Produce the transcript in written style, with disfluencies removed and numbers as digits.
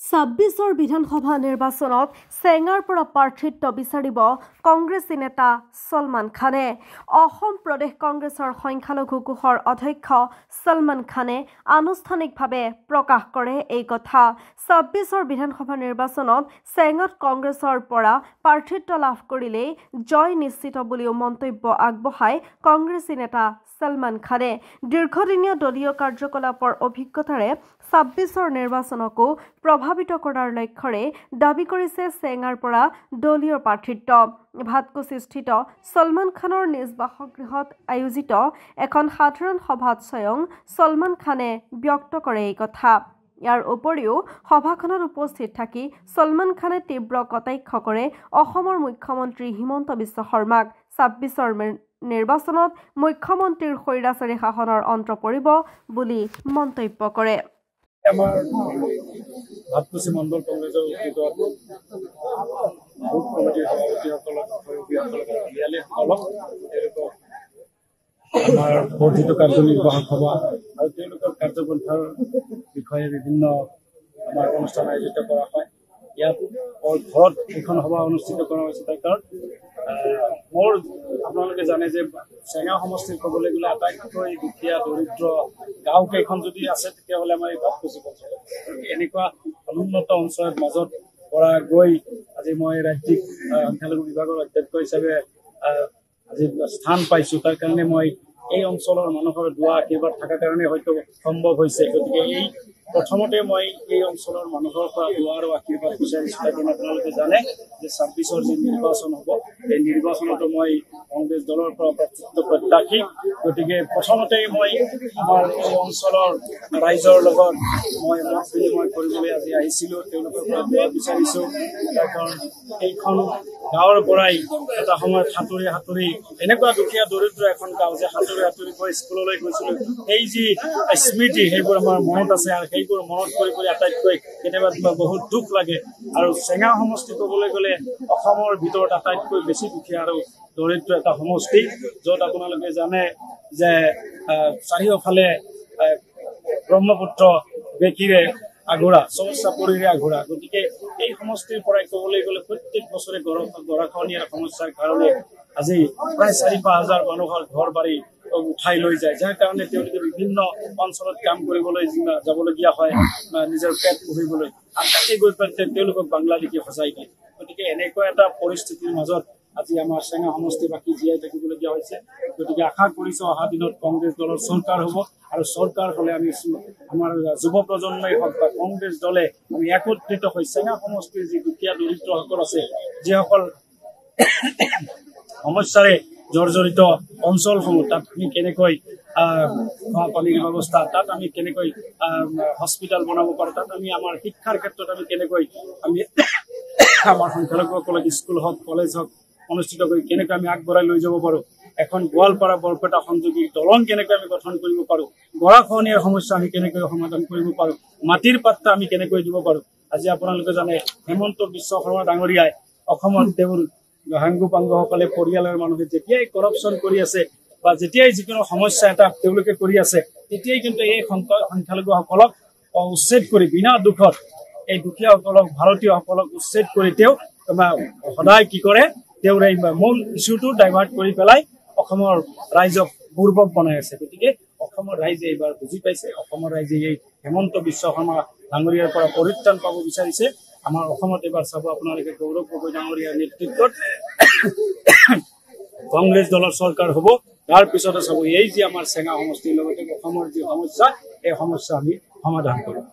26 বিধানসভা নিৰ্বাচনত চেঙাৰ পৰা প্ৰাৰ্থিত্ব বিচাৰিব কংগ্ৰেছী নেতা সলমান খানে। অসম প্ৰদেশ কংগ্ৰেছৰ সংখ্যালঘু কোষৰ অধ্যক্ষ সলমান খানে আনুষ্ঠানিকভাৱে প্ৰকাশ কৰে এই কথা। 26 বিধানসভা নিৰ্বাচনত চেঙাত কংগ্ৰেছৰ পৰা প্ৰাৰ্থিত্ব লাভ কৰিলেই জয় নিশ্চিত বুলিও মন্তব্য আগবঢ়ায় কংগ্ৰেছী নেতা সলমান খানে। দীৰ্ঘদিনীয়া দলীয় কাৰ্যকলাপৰ অভিজ্ঞতাৰে 26 নিৰ্বাচনকো প্ৰভাৱিত কৰাৰ লক্ষ্যৰে দাবী কৰিছে চেঙাৰ পৰা দলীয় প্ৰাৰ্থিত্ব। ভাটকুছিস্থিত সলমান খানৰ নিজ বাসগৃহত আয়োজিত এখন সাধাৰণ সভাত স্বয়ং সলমান খানে ব্যক্ত কৰে এই কথা। ইয়াৰ উপৰিও সভাখনত উপস্থিত থাকি সলমান খানে তীব্ৰ কটাক্ষ কৰে অসমৰ মুখ্যমন্ত্ৰী হিমন্ত বিশ্ব শৰ্মাক। 26 নিৰ্বাচনত মুখ্যমন্ত্ৰীৰ স্বৈৰাচাৰী শাসনৰ অন্ত পৰিব বুলি মন্তব্য কৰে। আমাৰ ভাটকুছি মণ্ডল কংগ্ৰেছৰ বুথ কমিটিৰ সভাপতিসকলক আমাৰ বৰ্ধিত কাৰ্যনিৰ্বাহক সভা আৰু তেওঁলোকৰ কাৰ্যপন্থাৰ বিষয়ে বিভিন্ন আমাৰ অনুষ্ঠান আয়োজিত কৰা হয়। ইয়াত ঘৰত এখন সভা অনুষ্ঠিত কৰা হৈছে। তাৰ কাৰণ মোৰ আপোনালোকে জানে যে চেঙা সমষ্টিত ক'বলৈ গ'লে আটাইতকৈ দুখীয়া দৰিদ্ৰ গাঁও কেইখন যদি আছে তেতিয়াহ'লে আমাৰ এই ভাটকুছি অঞ্চলত এনেকুৱা অনুন্নত অঞ্চলৰ মাজত পৰা গৈ আজি মই ৰাজ্যিক সংখ্যালঘু বিভাগৰ অধ্যক্ষ হিচাপে আজি স্থান পাইছোঁ। তাৰ কাৰণে মই এই অঞ্চলৰ মানুহৰ দোৱা আশীৰ্বাদ থকাৰ কাৰণে হয়তো সম্ভৱ হৈছে। গতিকে এই প্ৰথমতে মই এই অঞ্চলৰ মানুহৰ পৰা দোৱা আৰু আশীৰ্বাদ বিচাৰিছোঁ। তাৰ কাৰণে আপোনালোকে জানে যে 26 যি নিৰ্বাচন হ'ব এই নিৰ্বাচনতো মই কংগ্ৰেছ দলৰ পৰা প্ৰাৰ্থিত্ব প্ৰত্যাশী। গতিকে প্ৰথমতেই মই আমাৰ এই অঞ্চলৰ ৰাইজৰ লগত মই মত বিনিময় কৰিবলৈ আজি আহিছিলোঁ। তেওঁলোকৰ পৰা দোৱা বিচাৰিছোঁ। কাৰণ এইখন গাঁৱৰ পৰাই এটা সময়ত সাঁতুৰি এনেকুৱা দুখীয়া দৰিদ্ৰ এখন গাঁও যে সাঁতুৰি গৈ স্কুললৈ গৈছিলোঁ। সেই যি স্মৃতি সেইবোৰ আমাৰ মনত আছে আৰু সেইবোৰ মনত কৰি আটাইতকৈ কেতিয়াবা বহুত দুখ লাগে। আৰু চেঙা সমষ্টি ক'বলৈ গ'লে অসমৰ ভিতৰত আটাইতকৈ বেছি দুখীয়া আৰু দৰিদ্ৰ এটা সমষ্টি, য'ত আপোনালোকে জানে যে চাৰিওফালে ব্ৰহ্মপুত্ৰ বেকিৰে আঘোৰা, চাপৰিৰে আঘোৰা। গতিকে এই সমষ্টিৰ পৰাই ক'বলৈ গ'লে প্ৰত্যেক বছৰে গৰাখহনীয়াৰ সমস্যাৰ কাৰণে আজি প্ৰায় 4-5 হাজাৰ মানুহৰ ঘৰ বাৰী উঠাই লৈ যায়, যাৰ কাৰণে তেওঁলোকে বিভিন্ন অঞ্চলত কাম কৰিবলৈ যাবলগীয়া হয় নিজৰ পেট পুহিবলৈ। আৰু তাতে গৈ পেলাই তেওঁলোকক বাংলাদেশী সজাই দিয়ে। গতিকে এনেকুৱা এটা পৰিস্থিতিৰ মাজত আজি আমাৰ চেঙা সমষ্টিবাসী জীয়াই থাকিবলগীয়া হৈছে। গতিকে আশা কৰিছোঁ অহা দিনত কংগ্ৰেছ দলৰ চৰকাৰ হ'ব আৰু চৰকাৰ হ'লে আমি আমাৰ যুৱ প্ৰজন্মই হওক বা কংগ্ৰেছ দলে আমি একত্ৰিত হৈ চেঙা সমষ্টিৰ যি দুখীয়া দৰিদ্ৰসকল আছে, যিসকল সমস্যাৰে জৰ্জৰিত অঞ্চলসমূহ, তাত আমি কেনেকৈ খোৱা পানীৰ ব্যৱস্থা, তাত আমি কেনেকৈ হস্পিটেল বনাব পাৰোঁ, তাত আমি আমাৰ শিক্ষাৰ ক্ষেত্ৰত আমি কেনেকৈ আমি আমাৰ সংখ্যালঘুসকলক স্কুল হওক কলেজ হওক অনুষ্ঠিত কৰি কেনেকৈ আমি আগবঢ়াই লৈ যাব পাৰোঁ, এখন গোৱালপাৰা বৰপেটা সংযোগী দলং কেনেকৈ আমি গঠন কৰিব পাৰোঁ, গৰাখহনীয়াৰ সমস্যা আমি কেনেকৈ সমাধান কৰিব পাৰোঁ, মাটিৰ পাত্তা আমি কেনেকৈ দিব পাৰোঁ। আজি আপোনালোকে জানে হিমন্ত বিশ্ব শৰ্মা ডাঙৰীয়াই অসমত তেওঁৰ সাংগু পাংগুসকলে পৰিয়ালৰ মানুহে যেতিয়াই কৰাপশ্যন কৰি আছে বা যেতিয়াই যিকোনো সমস্যা এটা তেওঁলোকে কৰি আছে, তেতিয়াই কিন্তু এই সংখ্যালঘুসকলক উচ্ছেদ কৰি বিনা দুখত এই দুখীয়াসকলক ভাৰতীয়সকলক উচ্ছেদ কৰি তেওঁ সদায় কি কৰে, তেওঁৰ এই মূল ইছ্যুটো ডাইভাৰ্ট কৰি পেলাই অসমৰ ৰাইজক বুৰ্বক বনাই আছে। গতিকে অসমৰ ৰাইজে এইবাৰ বুজি পাইছে, অসমৰ ৰাইজে এই হিমন্ত বিশ্ব শৰ্মা ডাঙৰীয়াৰ পৰা পৰিত্ৰাণ পাব বিচাৰিছে। আমাৰ অসমত এইবাৰ চাব আপোনালোকে গৌৰৱ গগৈ ডাঙৰীয়াৰ নেতৃত্বত কংগ্ৰেছ দলৰ চৰকাৰ হ'ব। তাৰ পিছতে চাব এই যি আমাৰ চেঙা সমষ্টিৰ লগতে অসমৰ যি সমস্যা, এই সমস্যা আমি সমাধান কৰিম।